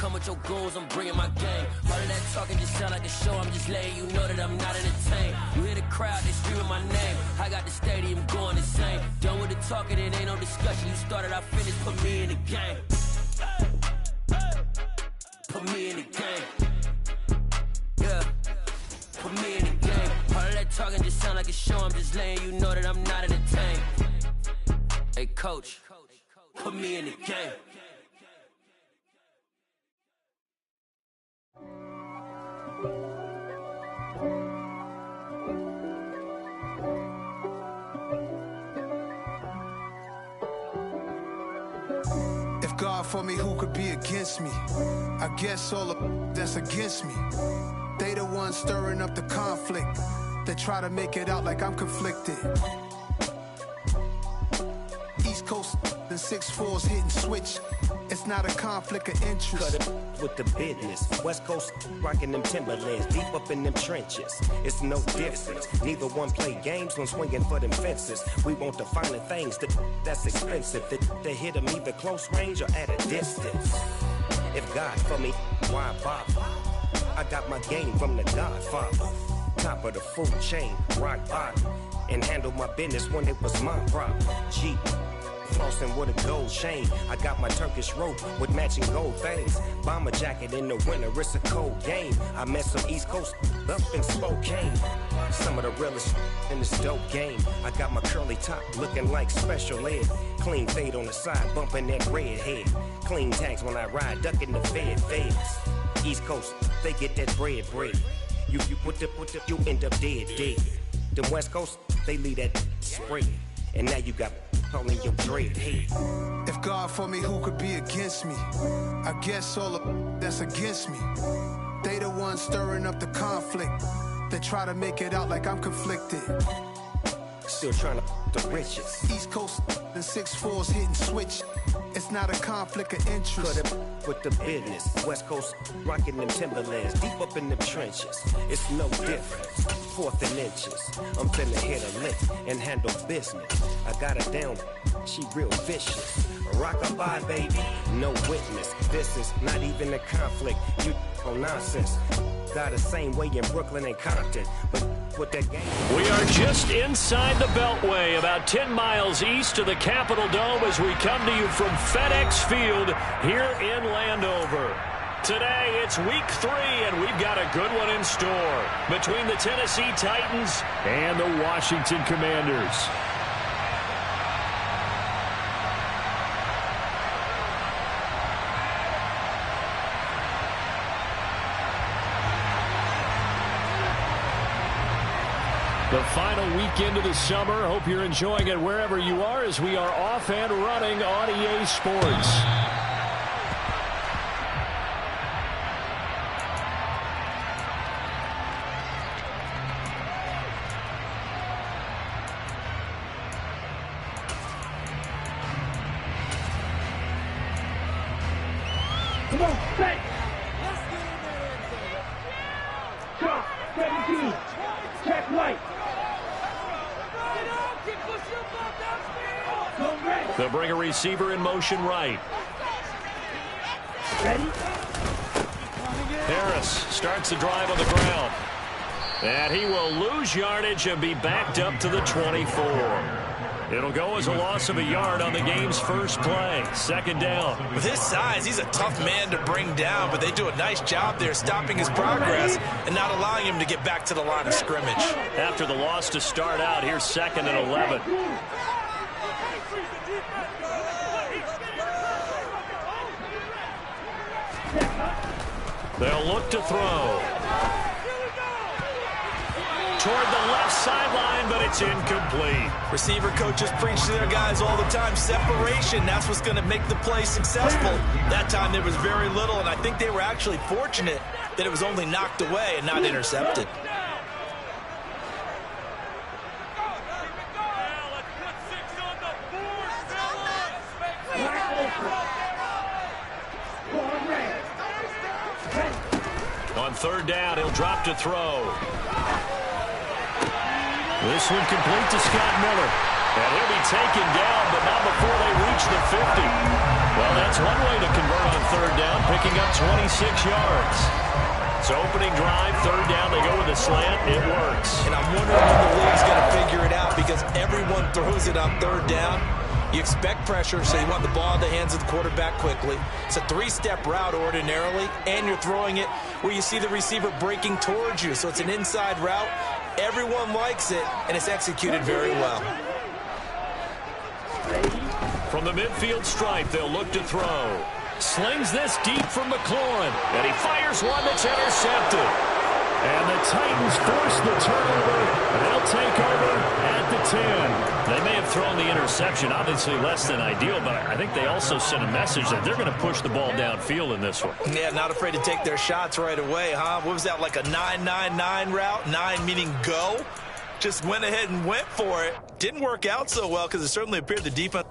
come with your goons, I'm bringing my game. All of that talking just sound like a show, I'm just letting you know that I'm not entertained. You hear the crowd, they screaming my name. I got the stadium going insane. Done with the talking, it ain't no discussion. You started, I finished, put me in the game. Put me in the game. Yeah. Put me in the game. All of that talking just sound like a show, I'm just letting you know that I'm not entertained. Hey, coach, put me in the game. If God for me, who could be against me? I guess all of that's against me. They the ones stirring up the conflict. They try to make it out like I'm conflicted. East Coast and 6'4's hitting switch. It's not a conflict of interest. Cut it with the business. West Coast rocking them Timberlands, deep up in them trenches. It's no difference. Neither one play games when swinging for them fences. We want the finer things that's expensive. They hit them either close range or at a distance. If God for me, why bother? I got my game from the Godfather. Top of the food chain, rock bottom. And handle my business when it was my problem. Jeep. Flossing with a gold chain. I got my Turkish rope with matching gold things. Bomber jacket in the winter, it's a cold game. I met some East Coast up in Spokane. Some of the realest in this dope game. I got my curly top looking like special ed. Clean fade on the side, bumping that red head. Clean tags when I ride, ducking the feds. East Coast, they get that bread. You put the, you end up dead. Them West Coast, they leave that spread. And now you got in your dread head. If God for me, who could be against me? I guess all of that's against me. They the ones stirring up the conflict. They try to make it out like I'm conflicted. Still trying to the riches. East Coast and 6'4's hitting switch. It's not a conflict of interest. Cut it with the business. West Coast rocking them Timberlands, deep up in them trenches. It's no difference. 4th and inches. I'm finna hit a lick and handle business. I got her down, she real vicious. Rock-a-bye, baby, no witness. This is not even a conflict. You on nonsense. Got the same way in Brooklyn and Compton, but with that game. We are just inside the Beltway, about 10 miles east of the Capitol Dome as we come to you from FedEx Field here in Landover. Today, it's week 3, and we've got a good one in store between the Tennessee Titans and the Washington Commanders. The final weekend of the summer. Hope you're enjoying it wherever you are as we are off and running on EA Sports. Come on, set. Drop, 17. Check right. They'll bring a receiver in motion right. Ready? Harris starts the drive on the ground. And he will lose yardage and be backed up to the 24. It'll go as a loss of a yard on the game's first play. 2nd down. With his size, he's a tough man to bring down, but they do a nice job there stopping his progress and not allowing him to get back to the line of scrimmage. After the loss to start out, here's 2nd and 11. They'll look to throw. Toward the left sideline, but it's incomplete. Receiver coaches preach to their guys all the time. Separation, that's what's going to make the play successful. That time there was very little, and I think they were actually fortunate that it was only knocked away and not intercepted. On 3rd down, he'll drop to throw. This one complete to Scott Miller. And he'll be taken down, but not before they reach the 50. Well, that's one way to convert on third down, picking up 26 yards. So opening drive, third down, they go with a slant. It works. And I'm wondering when the league's going to figure it out because everyone throws it on third down. You expect pressure, so you want the ball in the hands of the quarterback quickly. It's a three-step route ordinarily, and you're throwing it where you see the receiver breaking towards you. So it's an inside route. Everyone likes it, and it's executed very well. From the midfield stripe, they'll look to throw. Slings this deep from McLaurin, and he fires one that's intercepted. And the Titans force the turnover. They'll take over at the 10. They may have thrown the interception, obviously less than ideal, but I think they also sent a message that they're going to push the ball downfield in this one. Yeah, not afraid to take their shots right away, huh? What was that, like a 9-9-9 route? 9 meaning go? Just went ahead and went for it. Didn't work out so well because it certainly appeared the defense.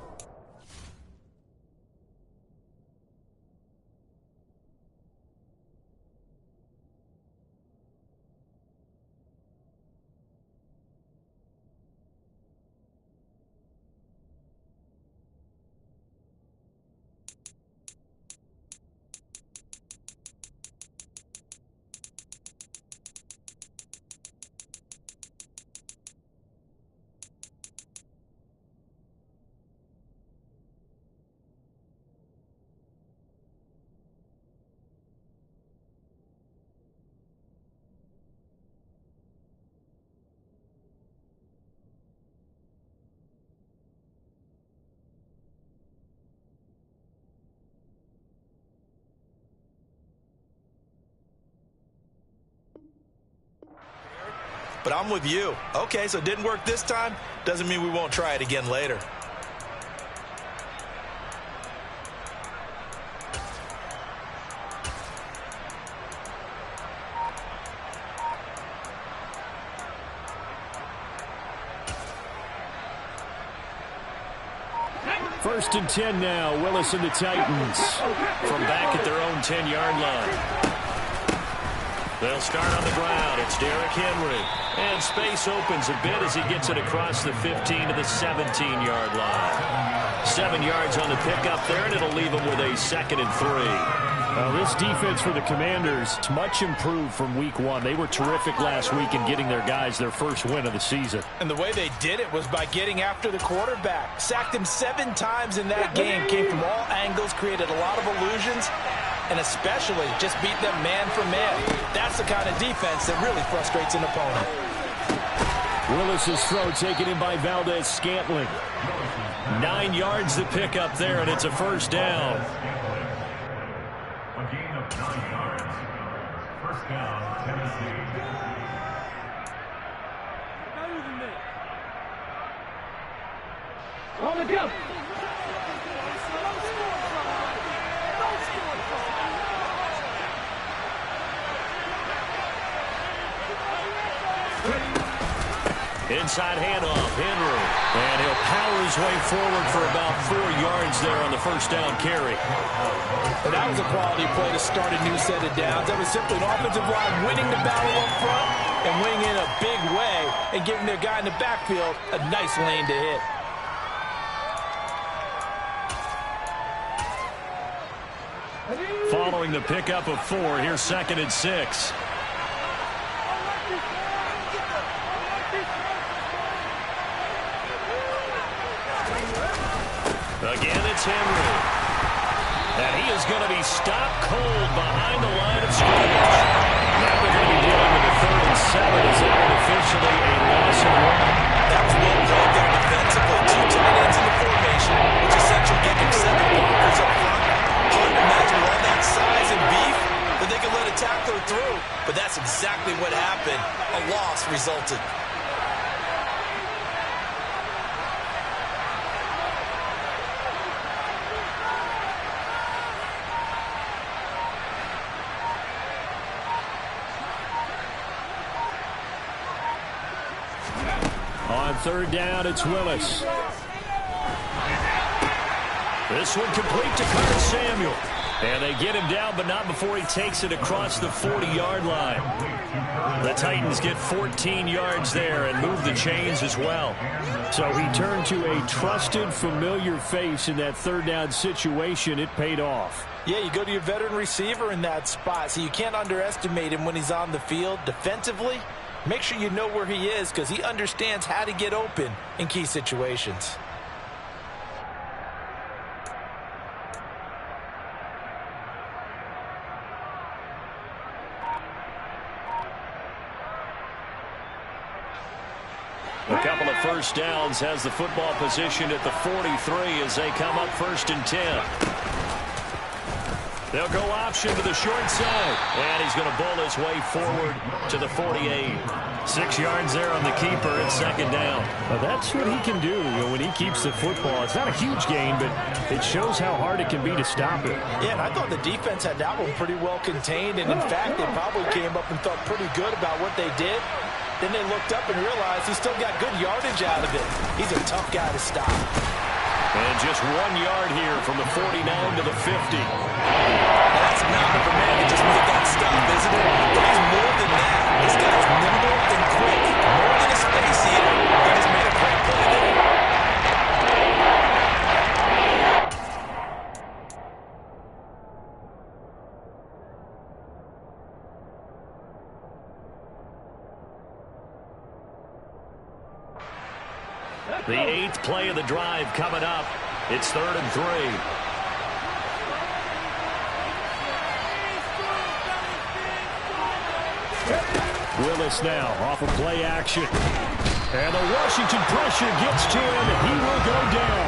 But I'm with you. Okay, so it didn't work this time. Doesn't mean we won't try it again later. First and 10 now. Willis and the Titans from back at their own 10-yard line. They'll start on the ground. It's Derrick Henry. And space opens a bit as he gets it across the 15 to the 17-yard line. 7 yards on the pickup there, and it'll leave him with a 2nd and 3. This defense for the Commanders is much improved from week 1. They were terrific last week in getting their guys their first win of the season. And the way they did it was by getting after the quarterback. Sacked him 7 times in that game. Came from all angles, created a lot of illusions, and especially just beat them man for man. That's the kind of defense that really frustrates an opponent. Willis's throw taken in by Valdez-Scantling. 9 yards to pick up there, and it's a first down. A gain of 9 yards. First down, Tennessee. On the go. Inside handoff, Henry. And he'll power his way forward for about 4 yards there on the first down carry. And that was a quality play to start a new set of downs. That was simply an offensive line winning the battle up front and winning in a big way and giving their guy in the backfield a nice lane to hit. Following the pickup of 4, here's 2nd and 6. Again, it's Henry. And he is going to be stopped cold behind the line of scrimmage. Now they're going to be dealing with a 3rd and 7. Is that officially a loss of 1? That was well played there defensively. 2 tight ends in the formation, which essentially gave him 7 blockers up front. Hard to imagine with all that size and beef that they could let a tackler through. But that's exactly what happened. A loss resulted. On 3rd down, it's Willis. This one complete to Curtis Samuel. And they get him down, but not before he takes it across the 40-yard line. The Titans get 14 yards there and move the chains as well. So he turned to a trusted, familiar face in that third down situation. It paid off. Yeah, you go to your veteran receiver in that spot, so you can't underestimate him when he's on the field. Defensively, make sure you know where he is because he understands how to get open in key situations. A couple of first downs has the football position at the 43 as they come up 1st and 10. They'll go option to the short side. And he's going to bowl his way forward to the 48. 6 yards there on the keeper at 2nd down. Well, that's what he can do when he keeps the football. It's not a huge gain, but it shows how hard it can be to stop it. Yeah, and I thought the defense had that one pretty well contained. And, in fact, they probably came up and felt pretty good about what they did. Then they looked up and realized he still got good yardage out of it. He's a tough guy to stop. And just 1 yard here from the 49 to the 50. That's mountain for man to just make that stop, isn't it? But he's more than that. This guy's nimble and quick. More than a space eater. He just made a great play there. The 8th play of the drive coming up. It's 3rd and 3. Willis now off of play action. And the Washington pressure gets to him, and he will go down.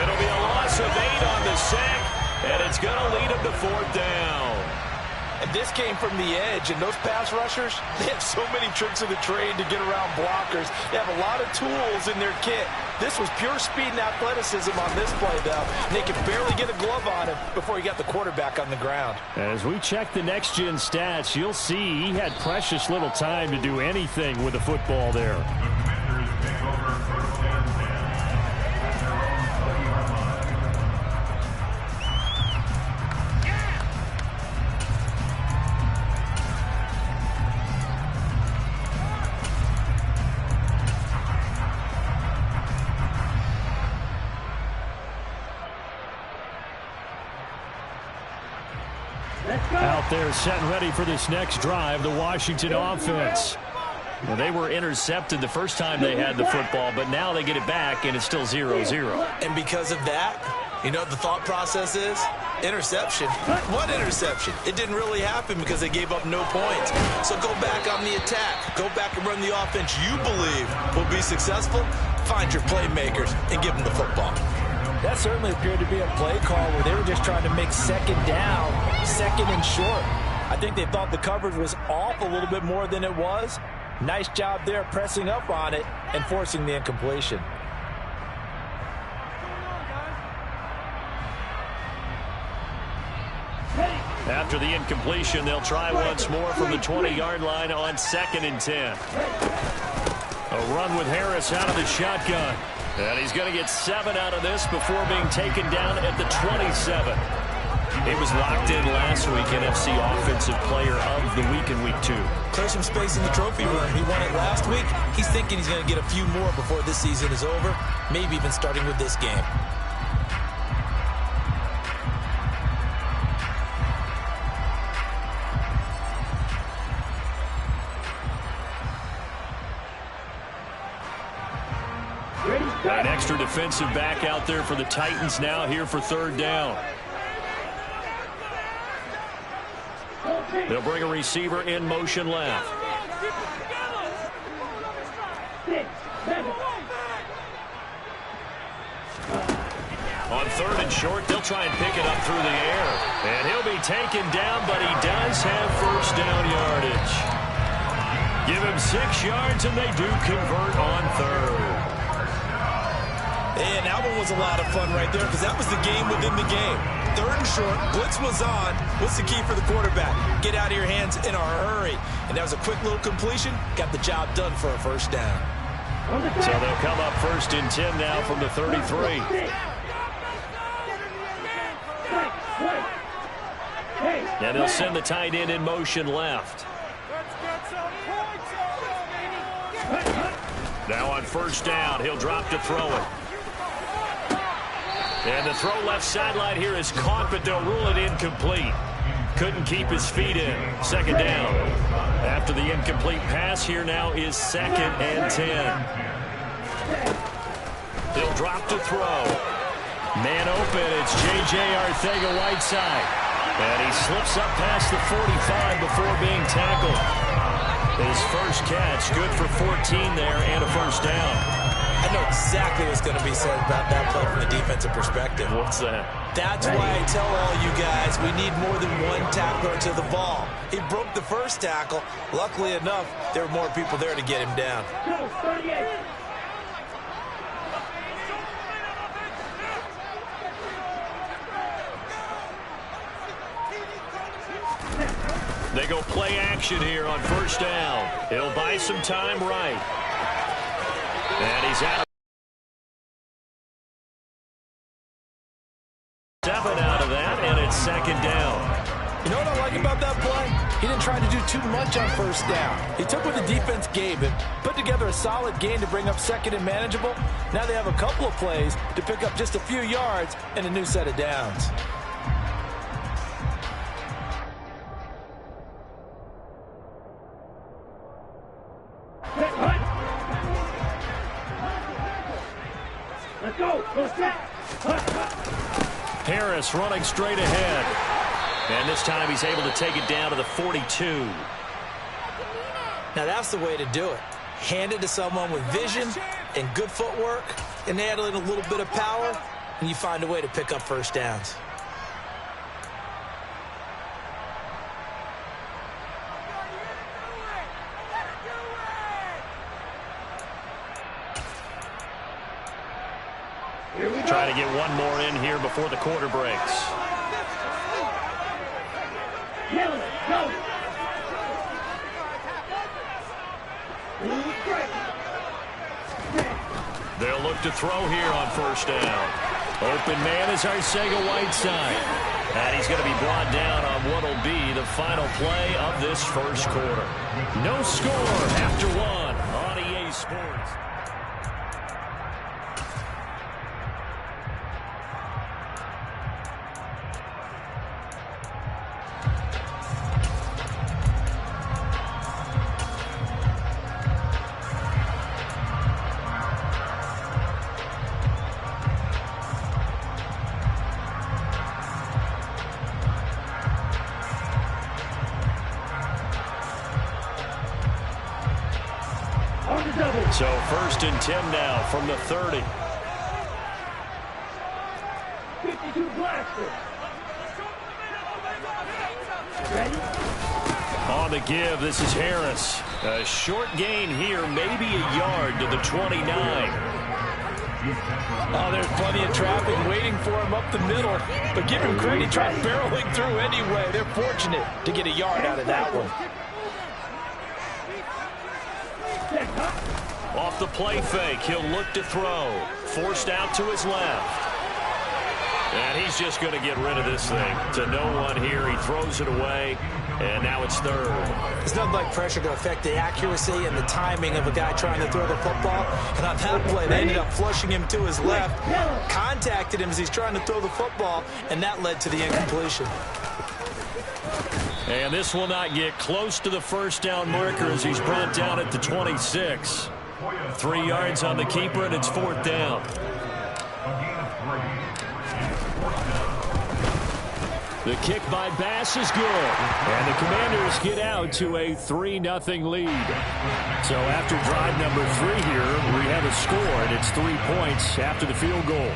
It'll be a loss of 8 on the sack, and it's going to lead him to 4th down. And this came from the edge, and those pass rushers, they have so many tricks of the trade to get around blockers. They have a lot of tools in their kit. This was pure speed and athleticism on this play, though. And they could barely get a glove on him before he got the quarterback on the ground. As we check the next-gen stats, you'll see he had precious little time to do anything with the football there. Out there set and ready for this next drive, the Washington offense. Well, they were intercepted the first time they had the football, but now they get it back, and it's still 0-0. And because of that, you know what the thought process is? Interception. What interception? It didn't really happen because they gave up no points. So go back on the attack. Go back and run the offense you believe will be successful. Find your playmakers and give them the football. That certainly appeared to be a play call where they were just trying to make 2nd down, 2nd and short. I think they thought the coverage was off a little bit more than it was. Nice job there pressing up on it and forcing the incompletion. After the incompletion, they'll try once more from the 20-yard line on 2nd and 10. A run with Harris out of the shotgun. And he's going to get 7 out of this before being taken down at the 27. He was locked in last week, NFC Offensive Player of the Week in Week 2. Clear some space in the trophy room. He won it last week. He's thinking he's going to get a few more before this season is over, maybe even starting with this game. An extra defensive back out there for the Titans now here for 3rd down. They'll bring a receiver in motion left. On 3rd and short, they'll try and pick it up through the air. And he'll be taken down, but he does have 1st down yardage. Give him 6 yards, and they do convert on 3rd. And that one was a lot of fun right there because that was the game within the game. 3rd and short, blitz was on. What's the key for the quarterback? Get out of your hands in a hurry. And that was a quick little completion. Got the job done for a 1st down. So they'll come up 1st and 10 now from the 33. And they'll send the tight end in motion left. Now on first down, he'll drop to throw it. And the throw left sideline here is caught, but they'll rule it incomplete. Couldn't keep his feet in. Second down. After the incomplete pass, here now is 2nd and 10. He'll drop to throw. Man open, it's J.J. Arcega-Whiteside. And he slips up past the 45 before being tackled. His first catch, good for 14 there and a first down. I know exactly what's going to be said about that play from the defensive perspective. What's that? That's why I tell all you guys we need more than one tackler to the ball. He broke the first tackle. Luckily enough, there were more people there to get him down. They go play action here on first down. He'll buy some time right. And he's out. 7 out of that, and it's 2nd down. You know what I like about that play? He didn't try to do too much on first down. He took what the defense gave him, put together a solid gain to bring up 2nd and manageable. Now they have a couple of plays to pick up just a few yards and a new set of downs. Let's go. Go set. Harris running straight ahead. And this time he's able to take it down to the 42. Now that's the way to do it. Hand it to someone with vision and good footwork and add in a little bit of power, and you find a way to pick up first downs. Trying to get one more in here before the quarter breaks. They'll look to throw here on first down. Open man is Arcega-Whiteside. And he's going to be brought down on what will be the final play of this first quarter. No score after one on EA Sports. So 1st and 10 now from the 30. 52 blaster. Ready? On the give, this is Harris. A short gain here, maybe a yard to the 29. Oh, there's plenty of traffic waiting for him up the middle. But give him credit, he tried barreling through anyway. They're fortunate to get a yard out of that one. Off the play fake, he'll look to throw. Forced out to his left. And he's just going to get rid of this thing. To no one here, he throws it away, and now it's 3rd. There's nothing like pressure to affect the accuracy and the timing of a guy trying to throw the football. And on that play, they ended up flushing him to his left, contacted him as he's trying to throw the football, and that led to the incompletion. And this will not get close to the first down marker as he's brought down at the 26. 3 yards on the keeper, and it's 4th down. The kick by Bass is good. And the Commanders get out to a 3-0 lead. So after drive number 3 here, we have a score, and it's 3 points after the field goal.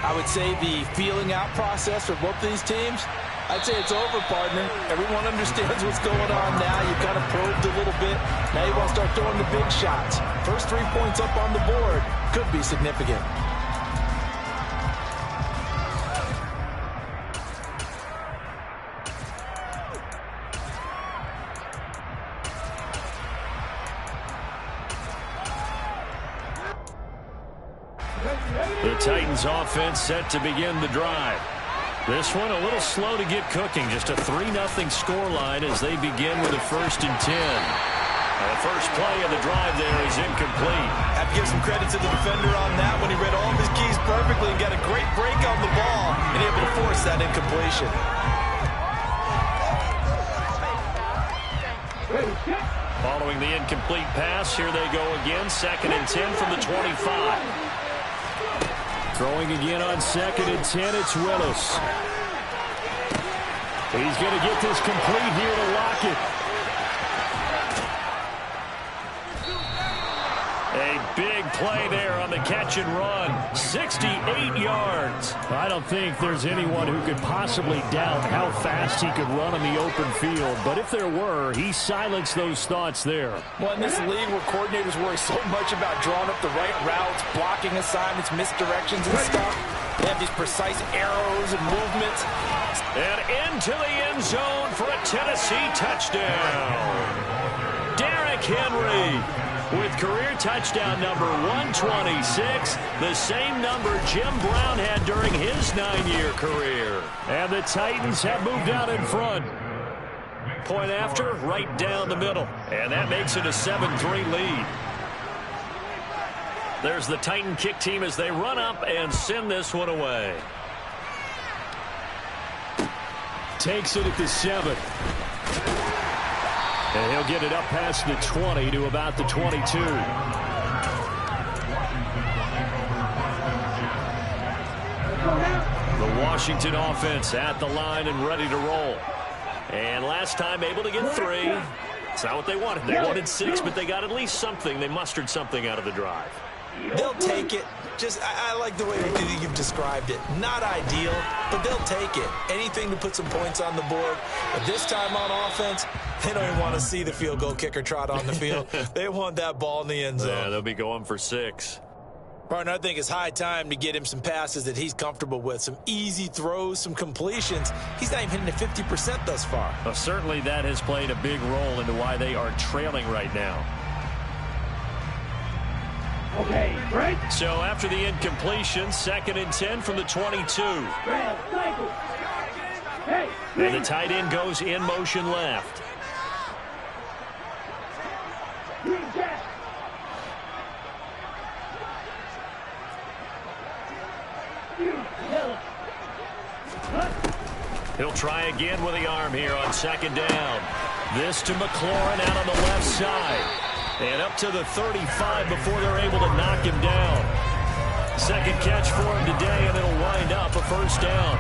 I would say the feeling out process for both these teams, I'd say it's over, partner. Everyone understands what's going on now. You kind of probed a little bit. Now you want to start throwing the big shots. First 3 points up on the board could be significant. The Titans offense set to begin the drive. This one a little slow to get cooking. Just a 3-0 scoreline as they begin with a 1st and 10. And the first play of the drive there is incomplete. I have to give some credit to the defender on that when he read all of his keys perfectly and got a great break on the ball and able to force that incompletion. Following the incomplete pass, here they go again. 2nd and 10 from the 25. Throwing again on 2nd and 10, it's Willis. He's going to get this complete here to lock it. A big play there on the catch and run. 68 yards. I don't think there's anyone who could possibly doubt how fast he could run on the open field. But if there were, he silenced those thoughts there. Well, in this league where coordinators worry so much about drawing up the right routes, blocking assignments, misdirections and stuff, they have these precise arrows and movements. And into the end zone for a Tennessee touchdown. Derrick Henry with career touchdown number 126, the same number Jim Brown had during his 9-year career. And the Titans have moved out in front. Point after, right down the middle. And that makes it a 7-3 lead. There's the Titan kick team as they run up and send this one away. Takes it at the 7. And he'll get it up past the 20 to about the 22. The Washington offense at the line and ready to roll. And last time able to get 3. It's not what they wanted. They wanted 6, but they got at least something. They mustered something out of the drive. They'll take it. I like the way you've described it. Not ideal, but they'll take it. Anything to put some points on the board. But this time on offense, they don't even want to see the field goal kicker trot on the field. They want that ball in the end zone. Yeah, they'll be going for 6. Partner, I think it's high time to get him some passes that he's comfortable with. Some easy throws, some completions. He's not even hitting at 50% thus far. Well, certainly that has played a big role into why they are trailing right now. Okay, break. So after the incompletion, 2nd and 10 from the 22. And the tight end goes in motion left. He'll try again with the arm here on 2nd down. This to McLaurin out on the left side. And up to the 35 before they're able to knock him down. 2nd catch for him today, and it'll wind up a 1st down.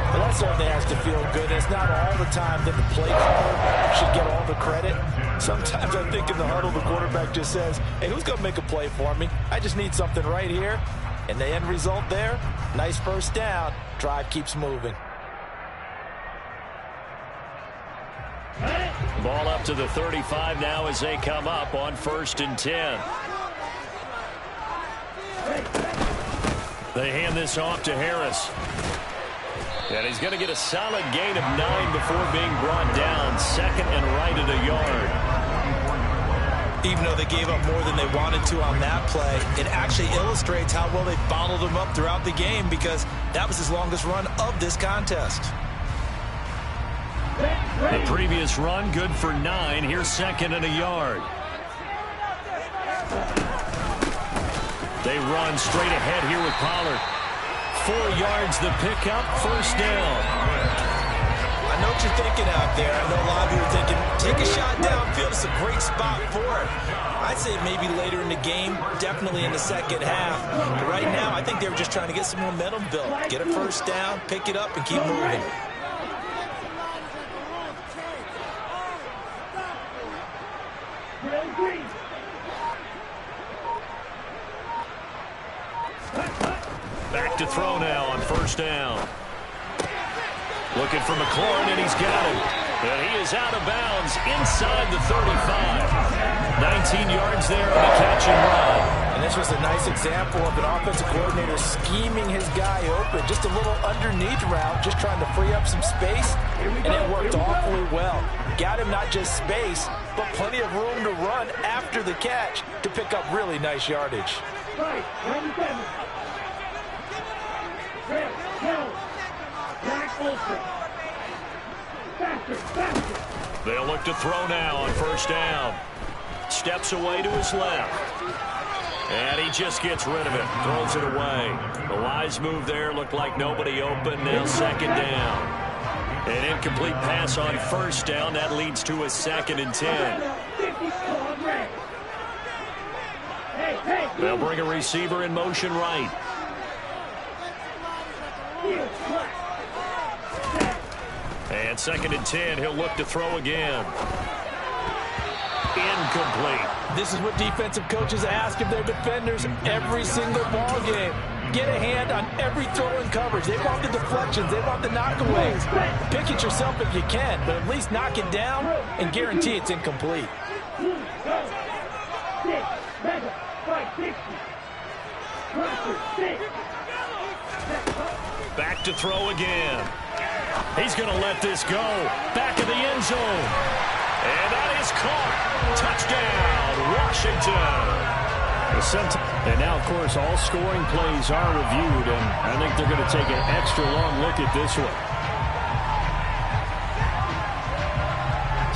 Well, that certainly has to feel good. It's not all the time that the play caller should get all the credit. Sometimes I think in the huddle, the quarterback just says, hey, who's going to make a play for me? I just need something right here. And the end result there, nice 1st down. Drive keeps moving. Ball up to the 35 now as they come up on 1st and 10. They hand this off to Harris. And he's going to get a solid gain of 9 before being brought down. 2nd and right at a yard. Even though they gave up more than they wanted to on that play, it actually illustrates how well they bottled him up throughout the game because that was his longest run of this contest. The previous run good for 9. Here's 2nd and a yard. They run straight ahead here with Pollard. 4 yards the pickup, 1st down. I know what you're thinking out there. I know a lot of you are thinking, take a shot downfield. It's a great spot for it. I'd say maybe later in the game, definitely in the 2nd half. But right now, I think they were just trying to get some momentum built. Get a 1st down, pick it up, and keep moving. Back to throw now on 1st down. Looking for McLaurin, and he's got him. And he is out of bounds inside the 35. 19 yards there on the catch and run. And this was a nice example of an offensive coordinator scheming his guy open. Just a little underneath route, just trying to free up some space, and it worked awfully well. Got him not just space, but plenty of room to run after the catch to pick up really nice yardage. Right, 97. Back. They'll look to throw now on first down. Steps away to his left. And he just gets rid of it. Throws it away. The wise move there. Looked like nobody open. Now second down. An incomplete pass on first down. That leads to a 2nd and 10. They'll bring a receiver in motion right. And 2nd and 10. He'll look to throw again. Incomplete. This is what defensive coaches ask of their defenders every single ball game. Get a hand on every throw in coverage. They want the deflections. They want the knockaways. Pick it yourself if you can, but at least knock it down and guarantee it's incomplete. Back to throw again. He's going to let this go. Back of the end zone. And that is caught. Touchdown, Washington. And now, of course, all scoring plays are reviewed, and I think they're going to take an extra long look at this one.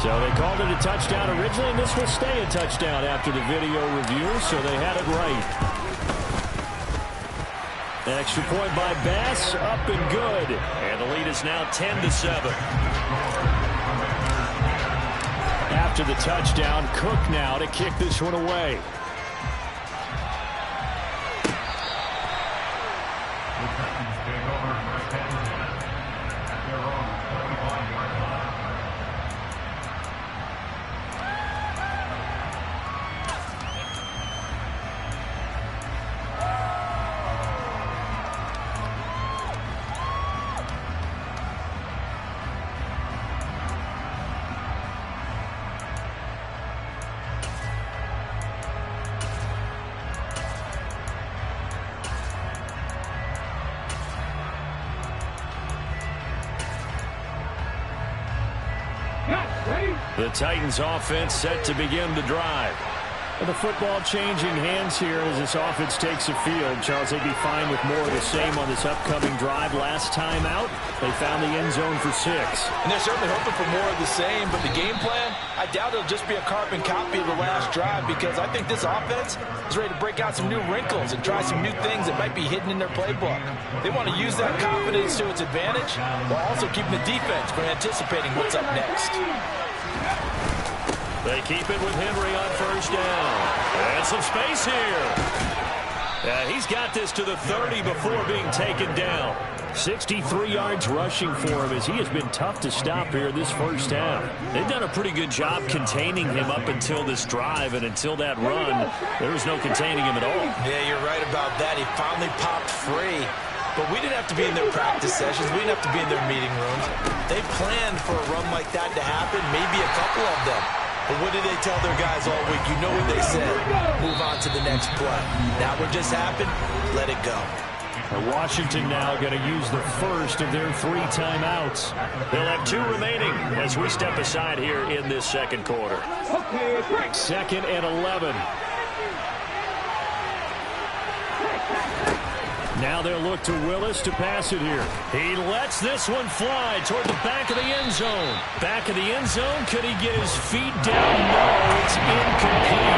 So they called it a touchdown originally, and this will stay a touchdown after the video review, so they had it right. An extra point by Bass, up and good. And the lead is now 10-7. After the touchdown, Cook now to kick this one away. The Titans offense set to begin the drive. Well, the football changing hands here as this offense takes the field. Charles, they'd be fine with more of the same on this upcoming drive. Last time out, they found the end zone for 6. And they're certainly hoping for more of the same, but the game plan, I doubt it'll just be a carbon copy of the last drive, because I think this offense is ready to break out some new wrinkles and try some new things that might be hidden in their playbook. They want to use that confidence to its advantage while also keeping the defense from anticipating what's up next. They keep it with Henry on first down. And some space here. He's got this to the 30 before being taken down. 63 yards rushing for him as he has been tough to stop here this first half. They've done a pretty good job containing him up until this drive, and until that run, there was no containing him at all. Yeah, you're right about that. He finally popped free. But we didn't have to be in their practice sessions. We didn't have to be in their meeting rooms. They planned for a run like that to happen, maybe a couple of them. But what did they tell their guys all week? You know what they said. Move on to the next play. Now what just happened? Let it go. Washington now going to use the first of their 3 timeouts. They'll have 2 remaining as we step aside here in this second quarter. 2nd and 11. Now they'll look to Willis to pass it here. He lets this one fly toward the back of the end zone. Back of the end zone. Could he get his feet down? No, it's incomplete.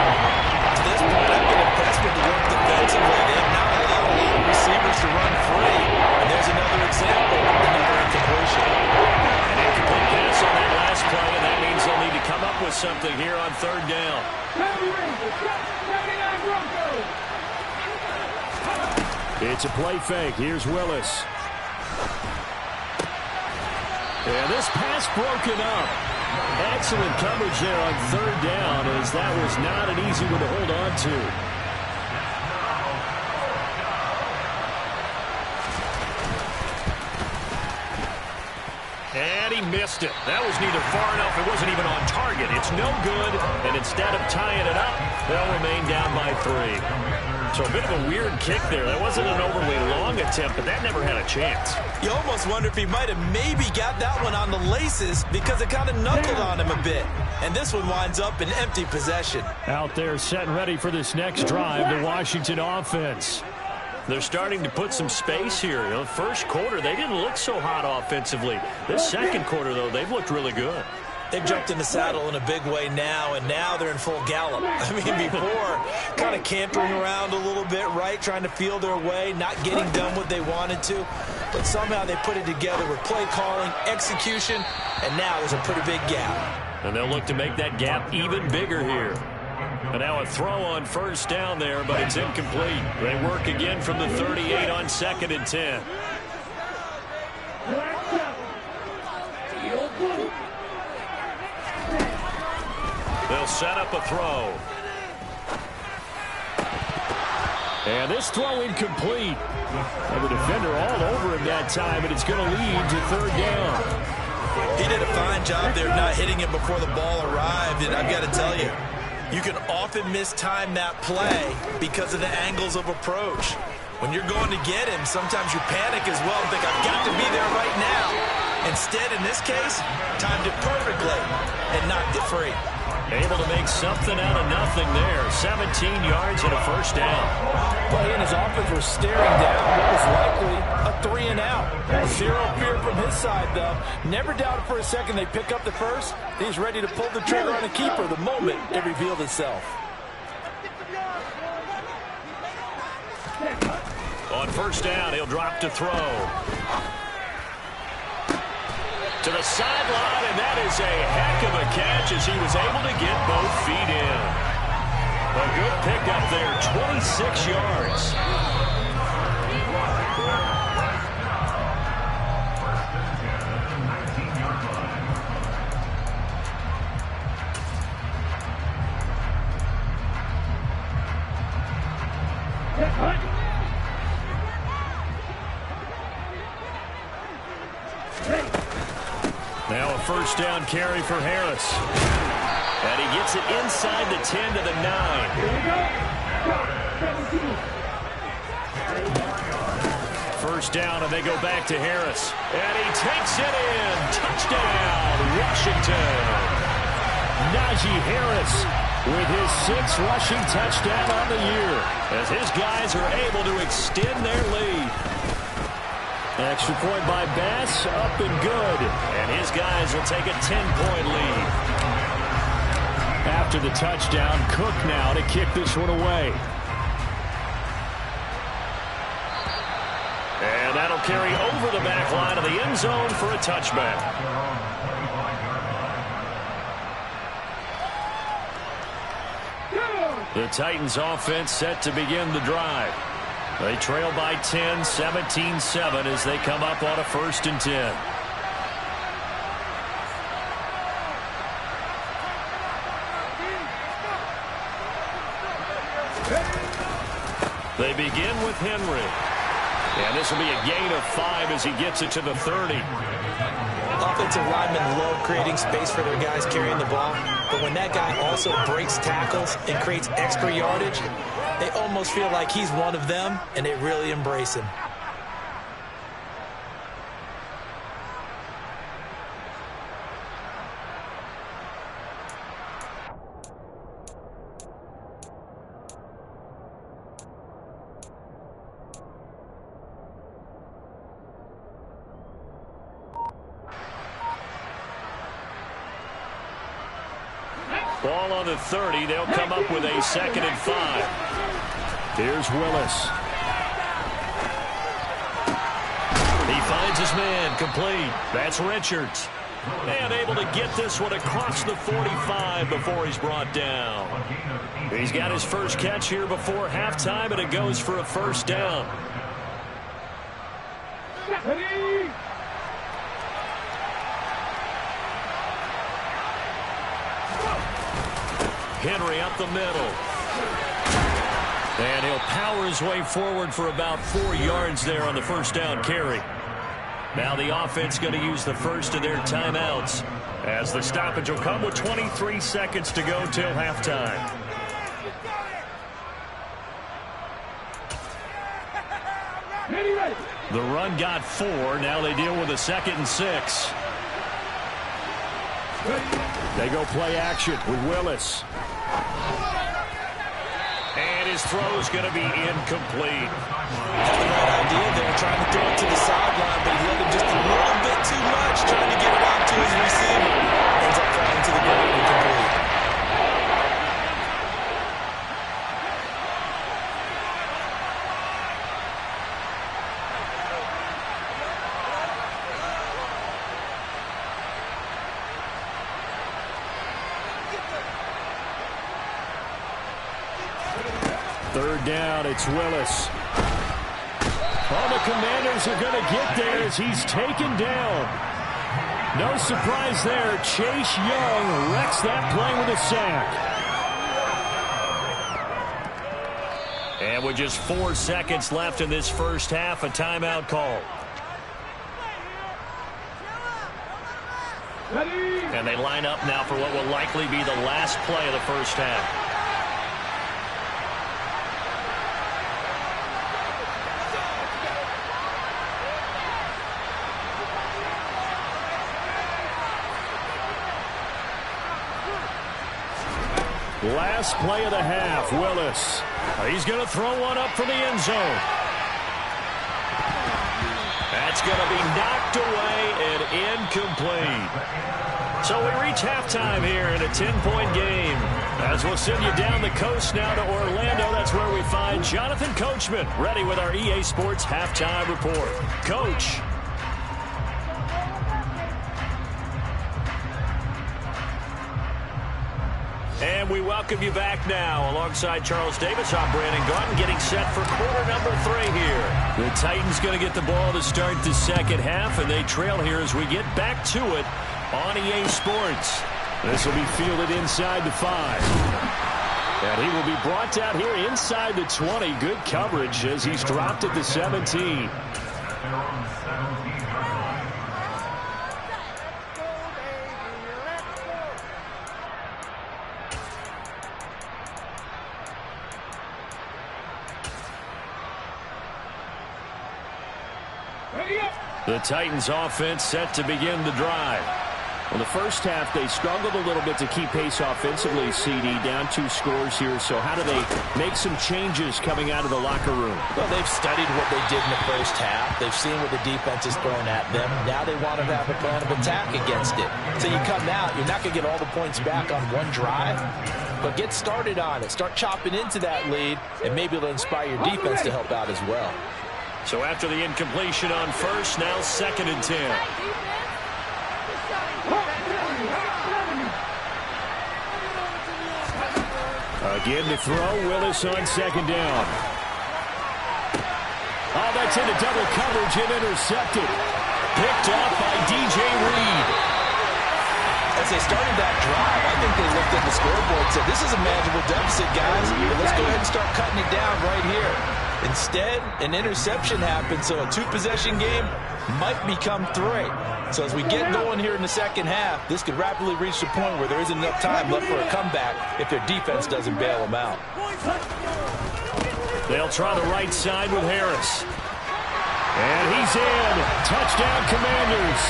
To this point, I've been impressed with the work defensively. They have now allowed a lot of receivers to run free. And there's another example, another incompletion. An incomplete pass on that last play, and that means they'll need to come up with something here on third down. It's a play fake. Here's Willis. And this pass broken up. Excellent coverage there on third down, as that was not an easy one to hold on to. And he missed it. That was neither far enough. It wasn't even on target. It's no good. And instead of tying it up, they'll remain down by 3. So a bit of a weird kick there. That wasn't an overly long attempt, but that never had a chance. You almost wonder if he might have maybe got that one on the laces because it kind of knuckled on him a bit. And this one winds up in empty possession. Out there set and ready for this next drive, the Washington offense. They're starting to put some space here. The first quarter, they didn't look so hot offensively. This second quarter, though, they've looked really good. They've jumped in the saddle in a big way now, and now they're in full gallop. I mean, before, kind of cantering around a little bit, right, trying to feel their way, not getting done what they wanted to. But somehow they put it together with play calling, execution, and now there's a pretty big gap. And they'll look to make that gap even bigger here. And now a throw on first down there, but it's incomplete. They work again from the 38 on 2nd and 10. They'll set up a throw. And this throw incomplete. And the defender all over him that time, and it's going to lead to 3rd down. He did a fine job there not hitting it before the ball arrived, and I've got to tell you, you can often mistime that play because of the angles of approach. When you're going to get him, sometimes you panic as well and think, I've got to be there right now. Instead, in this case, timed it perfectly and knocked it free. Able to make something out of nothing there. 17 yards and a first down. Well, he and his offense were staring down what was likely a 3 and out. Zero fear from his side, though. Never doubted for a second they pick up the first. He's ready to pull the trigger on a keeper the moment it revealed itself. On first down, he'll drop to throw. To the sideline, and that is a heck of a catch as he was able to get both feet in. A good pickup there, 26 yards. Now a first down carry for Harris. And he gets it inside the 10 to the 9. First down, and they go back to Harris. And he takes it in. Touchdown, Washington. Najee Harris with his 6th rushing touchdown on the year as his guys are able to extend their lead. Extra point by Bass, up and good. And his guys will take a 10-point lead. After the touchdown, Cook now to kick this one away. And that'll carry over the back line of the end zone for a touchback. The Titans offense set to begin the drive. They trail by 10, 17-7 as they come up on a 1st and 10. They begin with Henry. And this will be a gain of 5 as he gets it to the 30. Offensive linemen love creating space for their guys carrying the ball, but when that guy also breaks tackles and creates extra yardage, they almost feel like he's one of them, and they really embrace him. Ball on the 30. They'll come up with a 2nd and 5. Here's Willis. He finds his man, complete. That's Richards. And able to get this one across the 45 before he's brought down. He's got his first catch here before halftime, and it goes for a first down. Henry up the middle. And he'll power his way forward for about 4 yards there on the first down carry. Now the offense going to use the first of their timeouts as the stoppage will come with 23 seconds to go till halftime. The run got 4. Now they deal with a 2nd and 6. They go play action with Willis. And his throw is going to be incomplete. Had the right idea there, trying to throw it to the sideline, but he let him just a little bit too much, trying to get it out to his receiver. Ends up falling to the ground incomplete. Third down, it's Willis. Oh, the Commanders are going to get there as he's taken down. No surprise there. Chase Young wrecks that play with a sack. And with just 4 seconds left in this first half, a timeout call. And they line up now for what will likely be the last play of the first half. Last play of the half, Willis. He's going to throw one up for the end zone. That's going to be knocked away and incomplete. So we reach halftime here in a 10-point game. As we'll send you down the coast now to Orlando, that's where we find Jonathan Coachman, ready with our EA Sports halftime report. Coach. And we welcome you back now. Alongside Charles Davis, I'm Brandon Gaudin, getting set for quarter number 3 here. The Titans going to get the ball to start the second half, and they trail here as we get back to it on EA Sports. This will be fielded inside the 5. And he will be brought out here inside the 20. Good coverage as he's dropped at the 17. The Titans offense set to begin the drive. Well, the first half, they struggled a little bit to keep pace offensively, CD, down 2 scores here. So how do they make some changes coming out of the locker room? Well, they've studied what they did in the first half. They've seen what the defense is throwing at them. Now they want to have a plan of attack against it. So you come out, you're not going to get all the points back on one drive, but get started on it. Start chopping into that lead, and maybe it'll inspire your defense to help out as well. So after the incompletion on first, now 2nd and 10. Again to throw, Willis on 2nd down. Oh, that's into double coverage and intercepted. Picked off by DJ Reed. As they started that drive, I think they looked at the scoreboard and said, this is a manageable deficit, guys, but let's go ahead and start cutting it down right here. Instead, an interception happened, so a 2-possession game might become 3. So as we get going here in the second half, this could rapidly reach the point where there isn't enough time left for a comeback if their defense doesn't bail them out. They'll try the right side with Harris. And he's in. Touchdown, Commanders.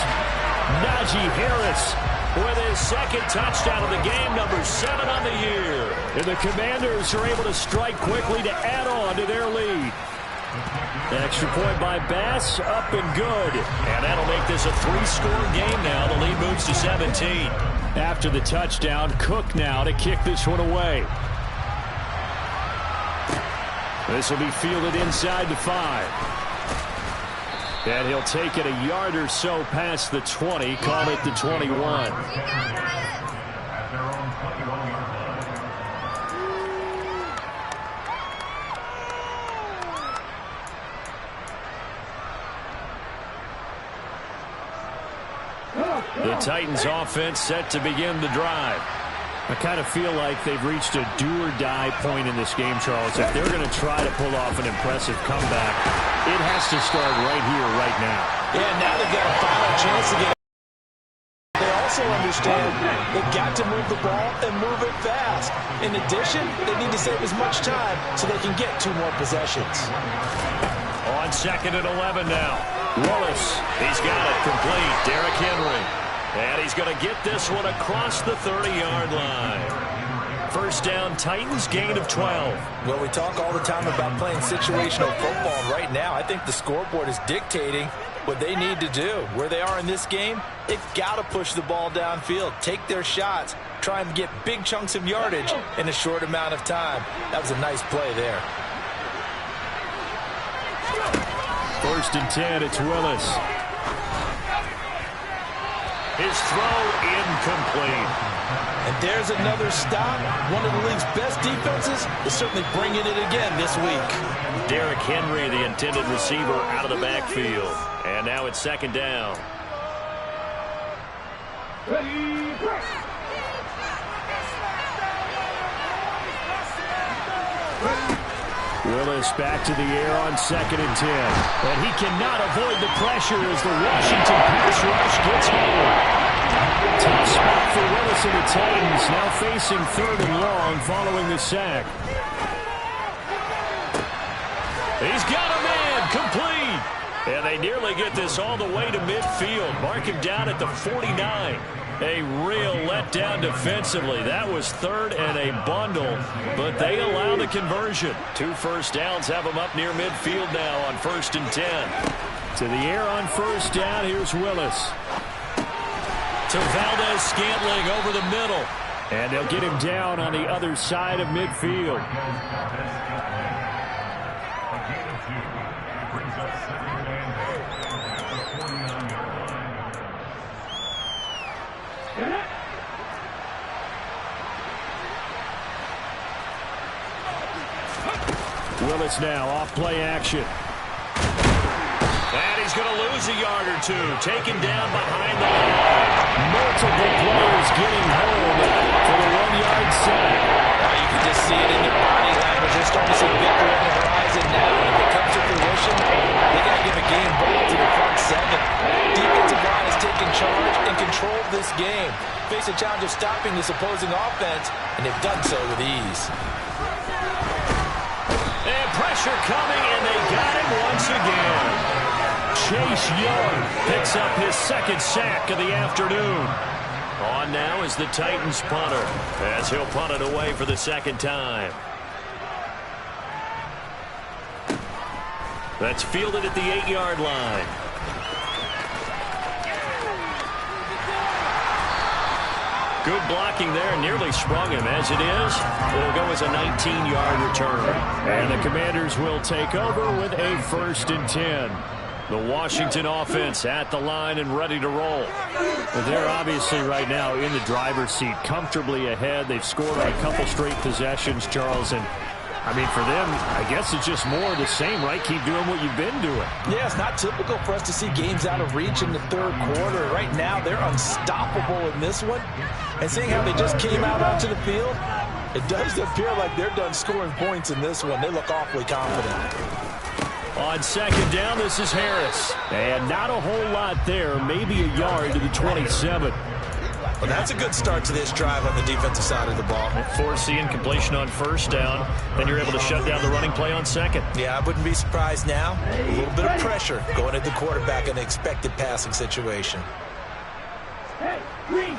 Najee Harris with his 2nd touchdown of the game, number 7 on the year. And the Commanders are able to strike quickly to add on to their lead. The extra point by Bass, up and good. And that'll make this a 3-score game now. The lead moves to 17. After the touchdown, Cook now to kick this one away. This will be fielded inside the 5. And he'll take it a yard or so past the 20, call it the 21. The Titans offense set to begin the drive. I kind of feel like they've reached a do-or-die point in this game, Charles. If they're going to try to pull off an impressive comeback, it has to start right here, right now. Yeah, now they've got a final chance to get it. They also understand they've got to move the ball and move it fast. In addition, they need to save as much time so they can get 2 more possessions. On 2nd and 11 now. Willis, he's got it complete. Derrick Henry. And he's going to get this one across the 30-yard line. First down, Titans, gain of 12. Well, we talk all the time about playing situational football. And right now, I think the scoreboard is dictating what they need to do. Where they are in this game, they've got to push the ball downfield, take their shots, try and get big chunks of yardage in a short amount of time. That was a nice play there. First and 10, it's Willis. His throw incomplete. And there's another stop. One of the league's best defenses is certainly bringing it again this week. Derrick Henry, the intended receiver, out of the backfield. And now it's second down. Willis back to the air on second and 10. And he cannot avoid the pressure as the Washington pass rush gets home. Tough spot for Willis and the Titans, now facing third and long following the sack. He's got a man, complete. And they nearly get this all the way to midfield. Mark him down at the 49. A real letdown defensively. That was third and a bundle, but they allow the conversion. 2 first downs have them up near midfield now on first and 10. To the air on first down, here's Willis. To Valdez-Scantling over the middle. And they'll get him down on the other side of midfield. Willis now off play action. And he's going to lose a yard or two. Taken down behind the line. Multiple players getting home for the 1-yard sack. You can just see it in their body language. They're starting to see victory on the horizon now. And if it comes to fruition, they got to give a game ball to the front seven. Defensive line has taken charge and controlled this game. Face a challenge of stopping this opposing offense, and they've done so with ease. And pressure coming, and they got him once again. Chase Young picks up his second sack of the afternoon. On now is the Titans punter, as he'll punt it away for the second time. That's fielded at the 8-yard line. Good blocking there, nearly sprung him. As it is, it'll go as a 19-yard return. And the Commanders will take over with a first and 10. The Washington offense at the line and ready to roll. But they're obviously right now in the driver's seat, comfortably ahead. They've scored on a couple straight possessions, Charles. And, I mean, for them, I guess it's just more of the same, right? Keep doing what you've been doing. Yeah, it's not typical for us to see games out of reach in the third quarter. Right now, they're unstoppable in this one. And seeing how they just came out onto the field, it does appear like they're done scoring points in this one. They look awfully confident. On second down, this is Harris. And not a whole lot there, maybe a yard to the 27. Well, that's a good start to this drive on the defensive side of the ball. Force the incompletion on first down. Then you're able to shut down the running play on second. Yeah, I wouldn't be surprised now. A little bit of pressure going at the quarterback in the expected passing situation. Hey, green.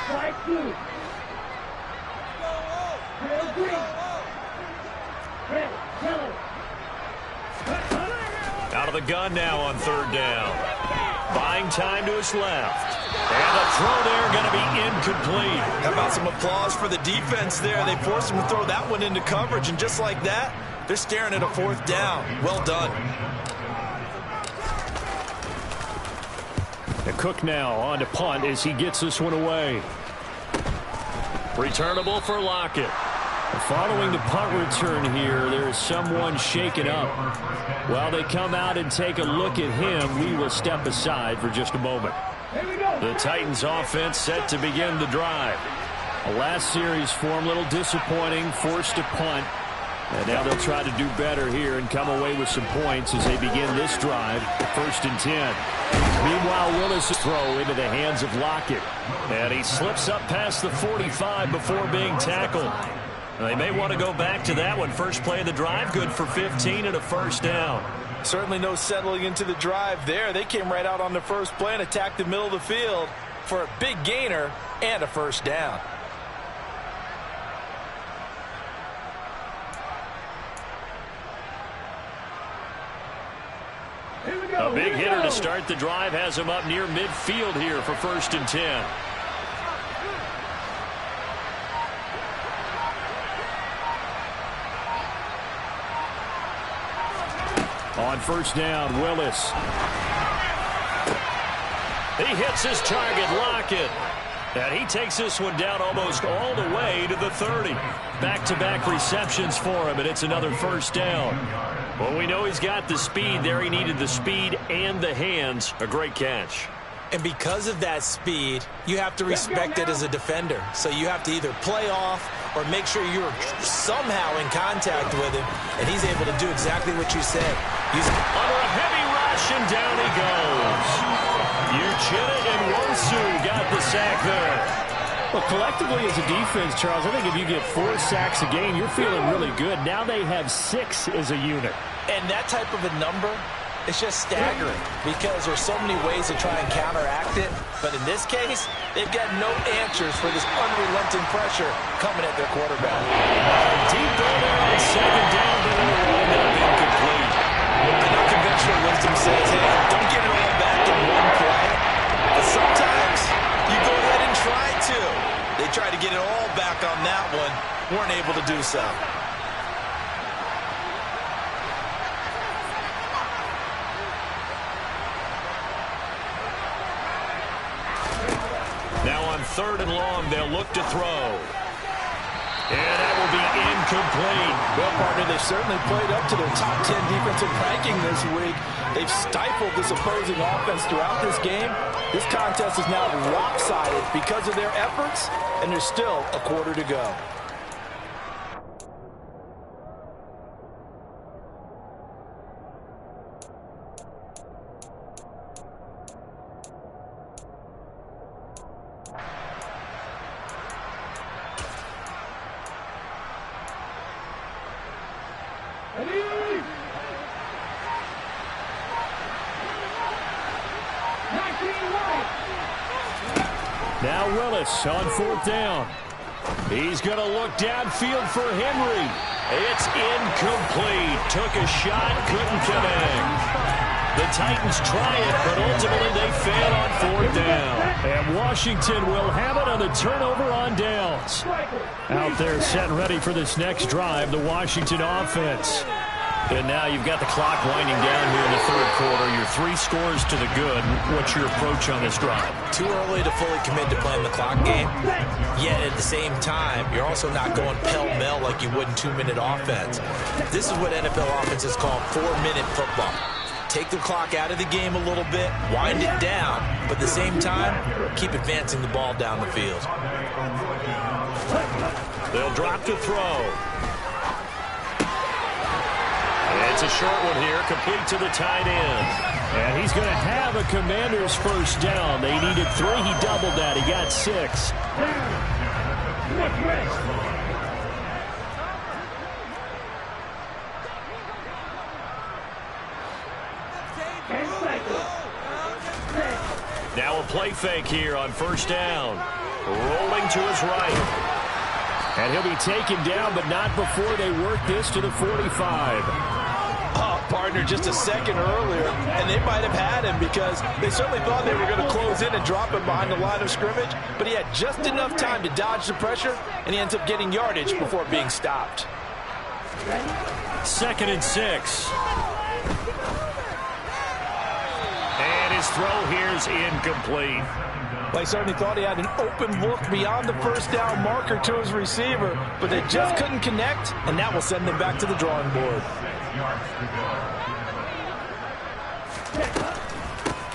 Flag blue. Red, green. Red, yellow. Out of the gun now on third down. Buying time to his left. And the throw there going to be incomplete. How about some applause for the defense there? They forced him to throw that one into coverage, and just like that, they're staring at a fourth down. Well done. And Cook now on to punt as he gets this one away. Returnable for Lockett. Following the punt return here, there is someone shaken up. While they come out and take a look at him, we will step aside for just a moment. The Titans offense set to begin the drive. A last series form, a little disappointing, forced to punt. And now they'll try to do better here and come away with some points as they begin this drive, first and 10. Meanwhile, Willis throw into the hands of Lockett. And he slips up past the 45 before being tackled. They may want to go back to that one. First play of the drive, good for 15 and a first down. Certainly no settling into the drive there. They came right out on the first play and attacked the middle of the field for a big gainer and a first down. A big hitter to start the drive has him up near midfield here for 1st and 10. On 1st down, Willis. He hits his target, Lockett. And he takes this one down almost all the way to the 30. Back-to-back receptions for him, and it's another 1st down. Well, we know he's got the speed there. He needed the speed and the hands. A great catch. And because of that speed, you have to respect it as a defender. So you have to either play off or make sure you're somehow in contact with him, and he's able to do exactly what you said. He's under a heavy rush, and down he goes. Uchenna and Wosu got the sack there. Well, collectively as a defense, Charles, I think if you get 4 sacks a game, you're feeling really good. Now they have 6 as a unit. And that type of a number, it's just staggering because there's so many ways to try and counteract it. But in this case, they've got no answers for this unrelenting pressure coming at their quarterback. Deep ball there on 2nd down, but it'll wind up incomplete. I know conventional wisdom says, hey, don't get it all back in one play. But sometimes you go ahead and try to. They tried to get it all back on that one. Weren't able to do so. Now on 3rd and long, they'll look to throw. And that will be incomplete. Well, partner, they certainly played up to their top 10 defensive ranking this week. They've stifled this opposing offense throughout this game. This contest is now lopsided because of their efforts, and there's still a quarter to go. Now Willis on 4th down. He's going to look downfield for Henry. It's incomplete. Took a shot, couldn't connect. The Titans try it, but ultimately they fail on 4th down. And Washington will have it on the turnover on downs. Out there set and ready for this next drive, the Washington offense. And now you've got the clock winding down here in the 3rd quarter. You're 3 scores to the good. What's your approach on this drive? Too early to fully commit to playing the clock game. Yet at the same time, you're also not going pell-mell like you would in 2-minute offense. This is what NFL offenses call 4-minute football. Take the clock out of the game a little bit, wind it down, but at the same time, keep advancing the ball down the field. They'll drop to throw. It's a short one here, complete to the tight end. And he's going to have a Commander's 1st down. They needed 3. He doubled that. He got 6. Now a play fake here on 1st down. Rolling to his right. And he'll be taken down, but not before they work this to the 45. Partner, just a second earlier, and they might have had him because they certainly thought they were going to close in and drop him behind the line of scrimmage, but he had just enough time to dodge the pressure, and he ends up getting yardage before being stopped. 2nd and 6. And his throw here's incomplete. They certainly thought he had an open look beyond the 1st down marker to his receiver, but they just couldn't connect, and that will send them back to the drawing board.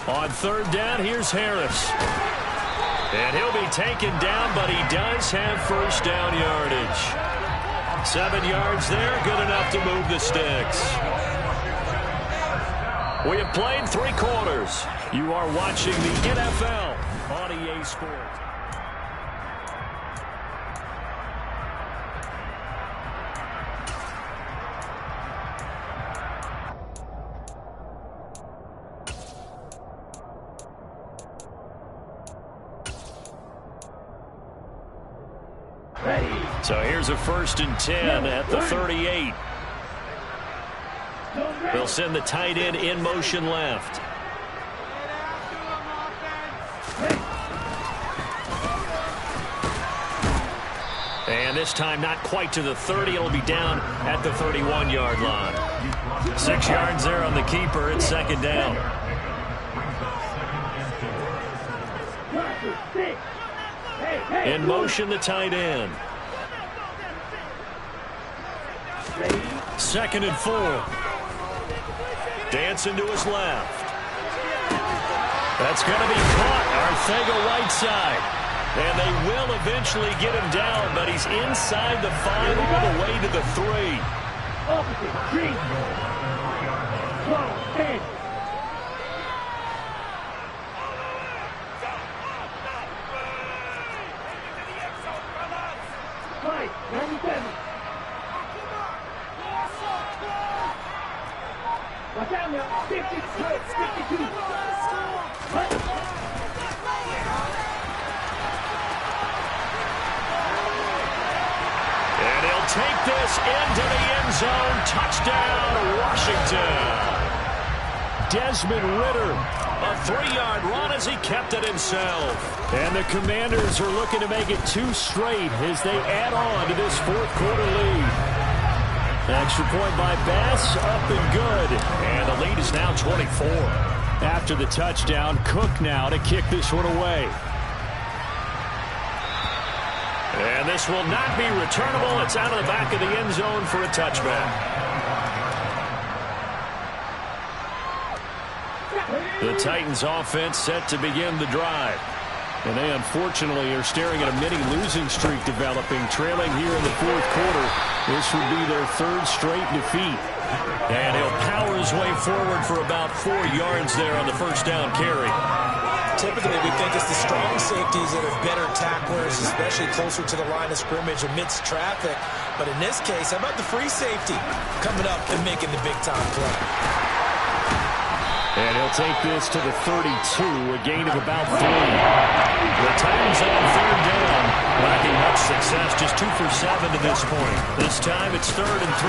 On 3rd down, here's Harris. And he'll be taken down, but he does have 1st down yardage. 7 yards there, good enough to move the sticks. We have played 3 quarters. You are watching the NFL on EA Sports. So here's a 1st and 10 at the 38. They'll send the tight end in motion left. And this time not quite to the 30. It'll be down at the 31-yard line. 6 yards there on the keeper. It's second down. In motion, the tight end. 2nd and 4. Dancing to his left. That's going to be caught. Arcega right side. And they will eventually get him down, but he's inside the 5 all the way to the 3. Opposite, 3. 12, 10. Five, 97. Watch out now. 52. And he'll take this into the end zone. Touchdown, Washington. Desmond Ridder, a 3-yard run as he kept it himself. And the Commanders are looking to make it 2 straight as they add on to this 4th quarter lead. Extra point by Bass, up and good. And the lead is now 24. After the touchdown, Cook now to kick this one away. And this will not be returnable. It's out of the back of the end zone for a touchback. The Titans offense set to begin the drive. And they unfortunately are staring at a mini losing streak developing, trailing here in the 4th quarter. This would be their 3rd straight defeat. And he'll power his way forward for about 4 yards there on the first down carry. Typically, we think it's the strong safeties that are better tacklers, especially closer to the line of scrimmage amidst traffic. But in this case, how about the free safety coming up and making the big-time play? And he'll take this to the 32, a gain of about 3. The Titans on 3rd down, lacking much success, just 2 for 7 to this point. This time it's 3rd and 3.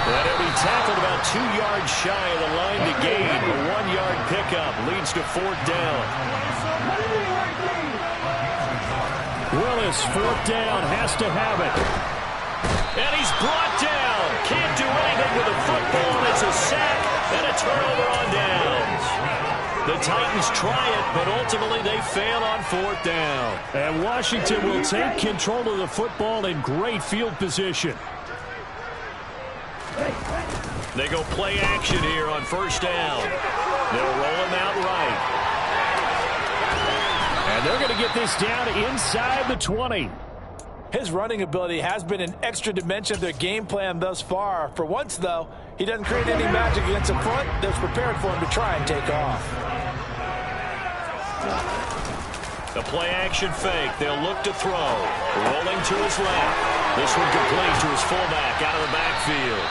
And he'll be tackled about 2 yards shy of the line to gain. A 1-yard pickup leads to 4th down. Willis, 4th down, has to have it. And he's brought down. Can't do anything with the football. It's a sack and a turnover on downs. The Titans try it, but ultimately they fail on 4th down. And Washington will take control of the football in great field position. They go play action here on 1st down. They'll roll him out right. And they're going to get this down inside the 20. His running ability has been an extra dimension of their game plan thus far. For once, though, he doesn't create any magic against a front that's prepared for him to try and take off. The play action fake. They'll look to throw. Rolling to his left. This one complete to his fullback out of the backfield.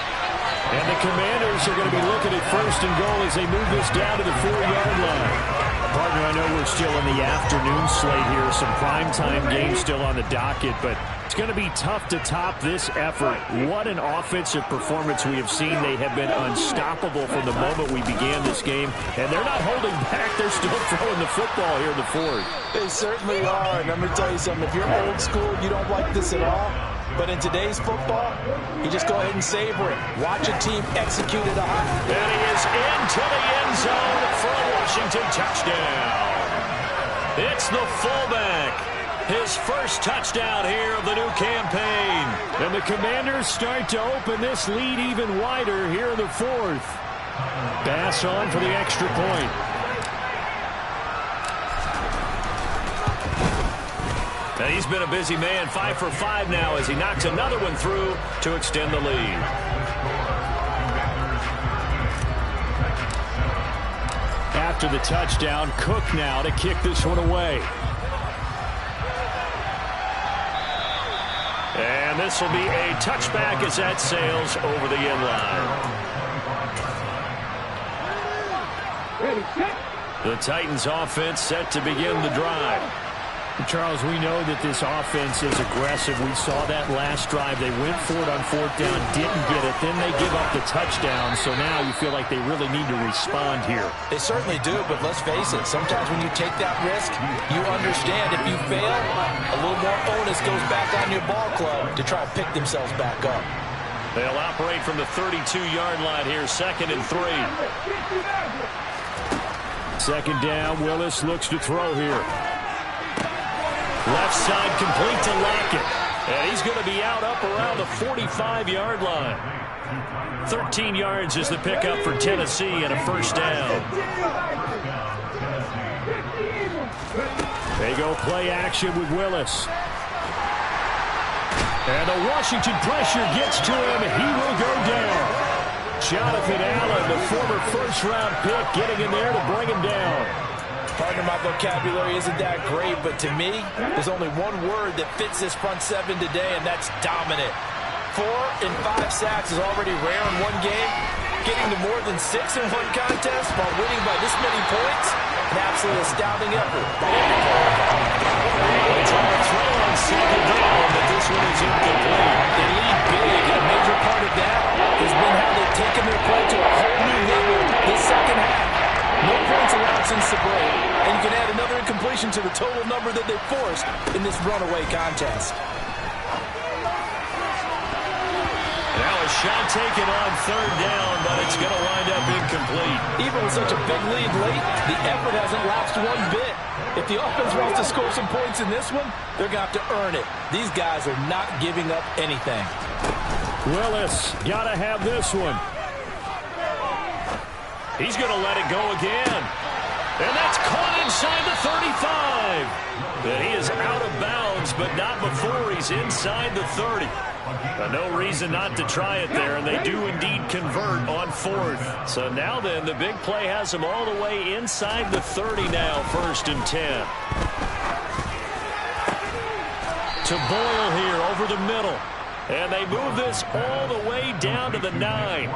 And the Commanders are going to be looking at 1st and goal as they move this down to the 4-yard line. Partner, I know we're still in the afternoon slate here. Some primetime games still on the docket, but it's going to be tough to top this effort. What an offensive performance we have seen. They have been unstoppable from the moment we began this game, and they're not holding back. They're still throwing the football here in the 4th. They certainly are, and let me tell you something. If you're old school, you don't like this at all. But in today's football, you just go ahead and savor it. Watch a team execute it on. And he is into the end zone for a Washington touchdown. It's the fullback. His first touchdown here of the new campaign. And the Commanders start to open this lead even wider here in the 4th. Bass on for the extra point. And he's been a busy man, 5 for 5 now as he knocks another one through to extend the lead. After the touchdown, Cook now to kick this one away. And this will be a touchback as that sails over the end line. The Titans offense set to begin the drive. Charles, we know that this offense is aggressive. We saw that last drive. They went for it on fourth down, didn't get it. Then they give up the touchdown. So now you feel like they really need to respond here. They certainly do, but let's face it. Sometimes when you take that risk, you understand if you fail, a little more onus goes back on your ball club to try and pick themselves back up. They'll operate from the 32-yard line here, 2nd and 3. 2nd down, Willis looks to throw here. Left side complete to Lockett. And he's going to be out up around the 45-yard line. 13 yards is the pickup for Tennessee and a 1st down. They go play action with Willis. And the Washington pressure gets to him. He will go down. Jonathan Allen, the former first-round pick, getting in there to bring him down. Partner, my vocabulary isn't that great, but to me, there's only one word that fits this front seven today, and that's dominant. 4 and 5 sacks is already rare in one game. Getting to more than 6 in one contest while winning by this many points, an absolutely astounding effort by every player. They try to throw on 2nd down, but this one is incomplete. They lead big, and a major part of that has been how they've taken their play to a whole new level this second half. No points allowed since the break, and you can add another incompletion to the total number that they forced in this runaway contest. Now a shot taken on 3rd down, but it's going to wind up incomplete. Even with such a big lead late, the effort hasn't lapsed one bit. If the offense wants to score some points in this one, they're going to have to earn it. These guys are not giving up anything. Willis got to have this one. He's going to let it go again. And that's caught inside the 35. And he is out of bounds, but not before he's inside the 30. No reason not to try it there, and they do indeed convert on 4th. So now then, the big play has them all the way inside the 30 now, 1st and 10. To Boyle here over the middle. And they move this all the way down to the 9.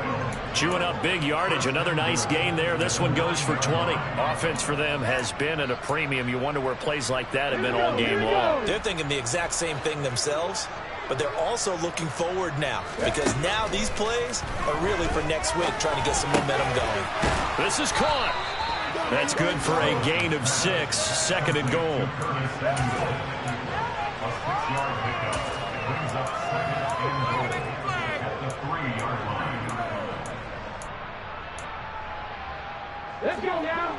Chewing up big yardage. Another nice gain there. This one goes for 20. Offense for them has been at a premium. You wonder where plays like that have been all game long. They're thinking the exact same thing themselves, but they're also looking forward now, because now these plays are really for next week, trying to get some momentum going. This is caught. That's good for a gain of 6. 2nd and goal. Let's go now.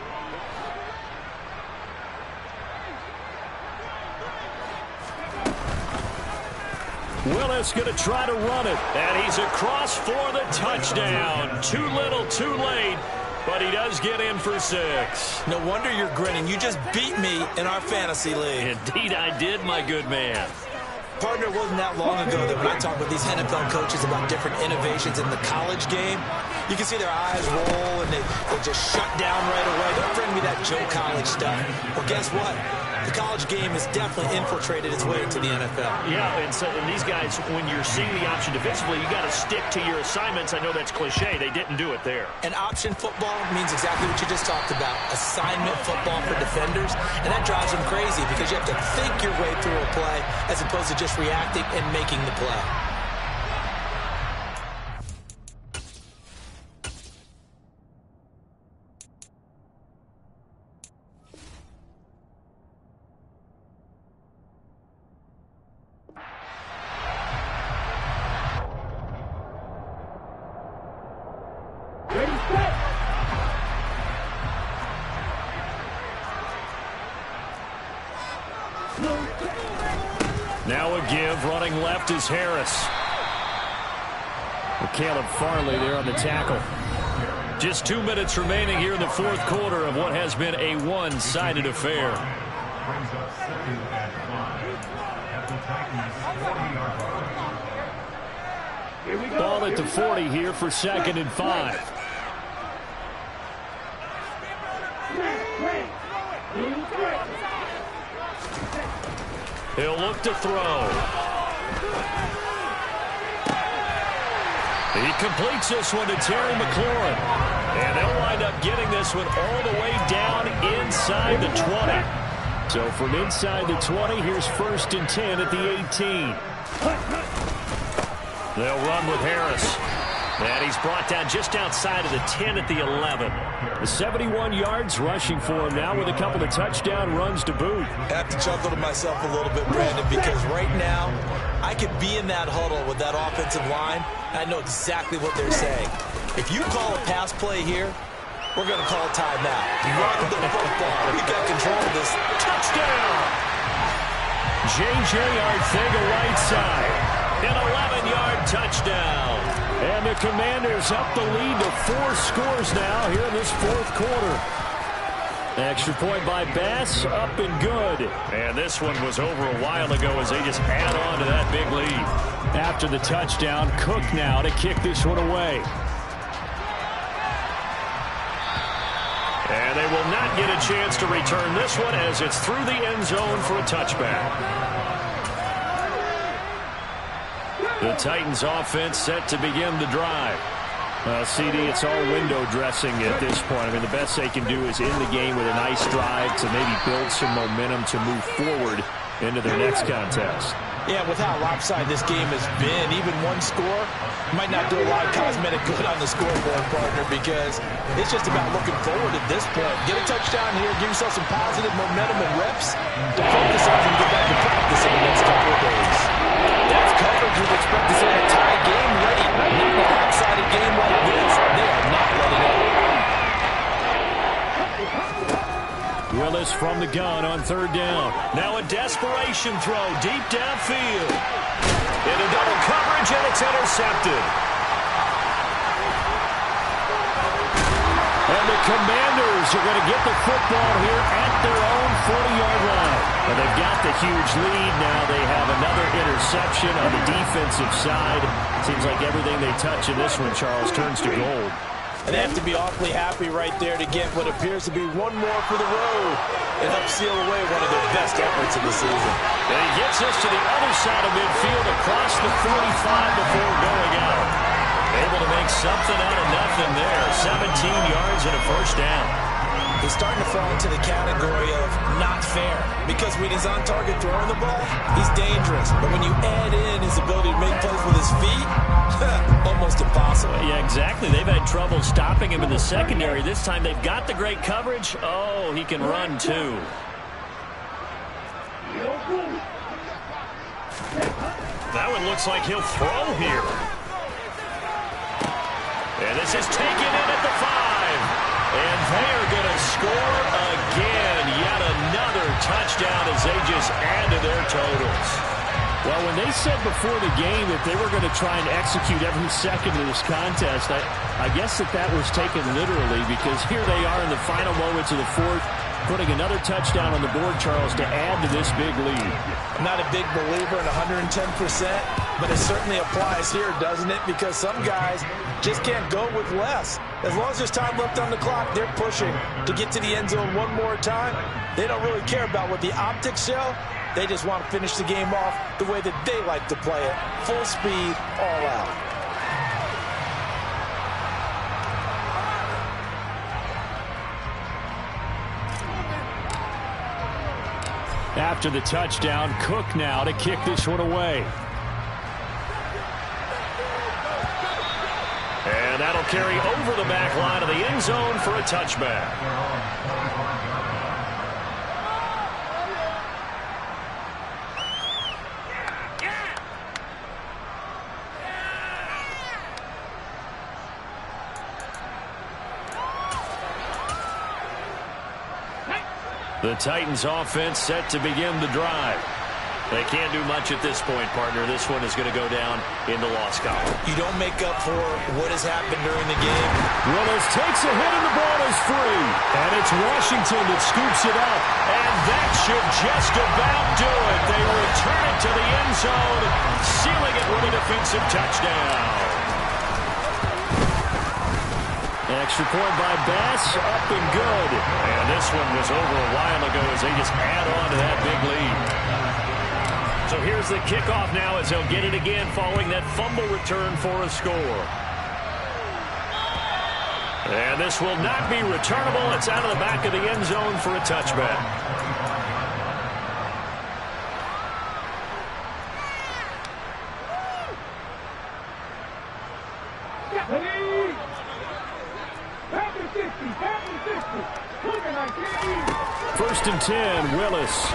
Willis going to try to run it. And he's across for the touchdown. Too little, too late. But he does get in for 6. No wonder you're grinning. You just beat me in our fantasy league. Indeed I did, my good man. Partner, it wasn't that long ago that when I talk with these NFL coaches about different innovations in the college game, you can see their eyes roll and they just shut down right away. Don't bring me that Joe College stuff. Well, guess what? The college game has definitely infiltrated its way into the NFL. Yeah, and these guys, when you're seeing the option defensively, you got to stick to your assignments. I know that's cliche. They didn't do it there. And option football means exactly what you just talked about, assignment football for defenders. And that drives them crazy because you have to think your way through a play as opposed to just reacting and making the play. Now a give, running left is Harris. Caleb Farley there on the tackle. Just 2 minutes remaining here in the 4th quarter of what has been a one-sided affair. Ball at the 40 here for 2nd and 5. He'll look to throw. He completes this one to Terry McLaurin. And they'll wind up getting this one all the way down inside the 20. So from inside the 20, here's 1st and 10 at the 18. They'll run with Harris. And he's brought down just outside of the 10 at the 11. The 71 yards rushing for him now with a couple of touchdown runs to boot. I have to chuckle to myself a little bit, Brandon, because right now I could be in that huddle with that offensive line. I know exactly what they're saying. If you call a pass play here, we're going to call a timeout. Run the football. We got control of this. Touchdown! J.J. Arcega right side. An 11-yard touchdown. And the Commanders up the lead to 4 scores now here in this 4th quarter. Extra point by Bass, up and good. And this one was over a while ago as they just add on to that big lead. After the touchdown, Cook now to kick this one away. And they will not get a chance to return this one as it's through the end zone for a touchback. The Titans offense set to begin the drive. CD, it's all window dressing at this point. I mean, the best they can do is end the game with a nice drive to maybe build some momentum to move forward into their next contest. Yeah, with how lopsided this game has been, even one score might not do a lot of cosmetic good on the scoreboard, partner, because it's just about looking forward at this point. Get a touchdown here, give yourself some positive momentum and reps to focus on and get back to practice in the next couple of days. That's coverage you'd expect to see a tie game ready. Not a lopsided game like this. They are not letting up. Willis from the gun on 3rd down. Now a desperation throw deep downfield. Into double coverage, and it's intercepted. And the Commanders are going to get the football here at their own 40-yard line. And they've got the huge lead. Now they have another interception on the defensive side. Seems like everything they touch in this one, Charles, turns to gold. And they have to be awfully happy right there to get what appears to be one more for the road and help seal away one of their best efforts of the season. And he gets us to the other side of midfield across the 45 before going out. Able to make something out of nothing there. 17 yards and a 1st down. He's starting to fall into the category of not fair, because when he's on target throwing the ball, he's dangerous. But when you add in his ability to make plays with his feet, almost impossible. Yeah, exactly. They've had trouble stopping him in the secondary. This time they've got the great coverage. Oh, he can run too. That one looks like he'll throw here. And this is taken in at the 5. And they are going to score again. Yet another touchdown as they just add to their totals. Well, when they said before the game that they were going to try and execute every second of this contest, I guess that was taken literally, because here they are in the final moments of the 4th, putting another touchdown on the board, Charles, to add to this big lead. I'm not a big believer in 110%, but it certainly applies here, doesn't it? Because some guys just can't go with less. As long as there's time left on the clock, they're pushing to get to the end zone one more time. They don't really care about what the optics show. They just want to finish the game off the way that they like to play it. Full speed, all out. After the touchdown, Cook now to kick this one away. And that'll carry over the back line of the end zone for a touchback. The Titans offense set to begin the drive. They can't do much at this point, partner. This one is going to go down in the loss column. You don't make up for what has happened during the game. Willis takes a hit and the ball is free. And it's Washington that scoops it up. And that should just about do it. They return it to the end zone, sealing it with a defensive touchdown. Extra point by Bass, up and good. And this one was over a while ago as they just add on to that big lead. So here's the kickoff now as they'll get it again following that fumble return for a score. And this will not be returnable. It's out of the back of the end zone for a touchback. First and 10, Willis.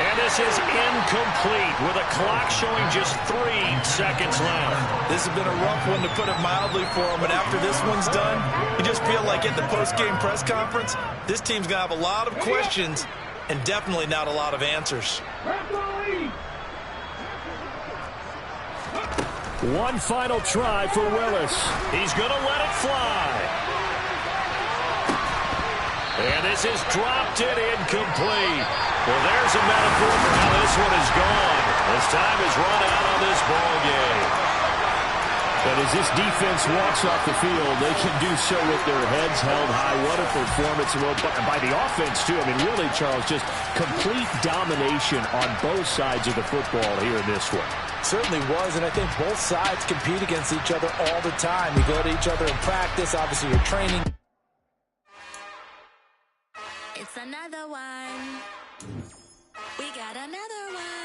And this is incomplete with a clock showing just 3 seconds left. This has been a rough one to put it mildly for him, but after this one's done, you just feel like at the post-game press conference, this team's going to have a lot of questions and definitely not a lot of answers. One final try for Willis. He's going to let it fly. And this is dropped and incomplete. Well, there's a metaphor for how this one is gone. As time is run out on this ball game. But as this defense walks off the field, they can do so with their heads held high. What a performance by the offense, too. I mean, really, Charles, just complete domination on both sides of the football here in this one. Certainly was, and I think both sides compete against each other all the time. You go to each other in practice. Obviously, you're training. It's another one. We got another one.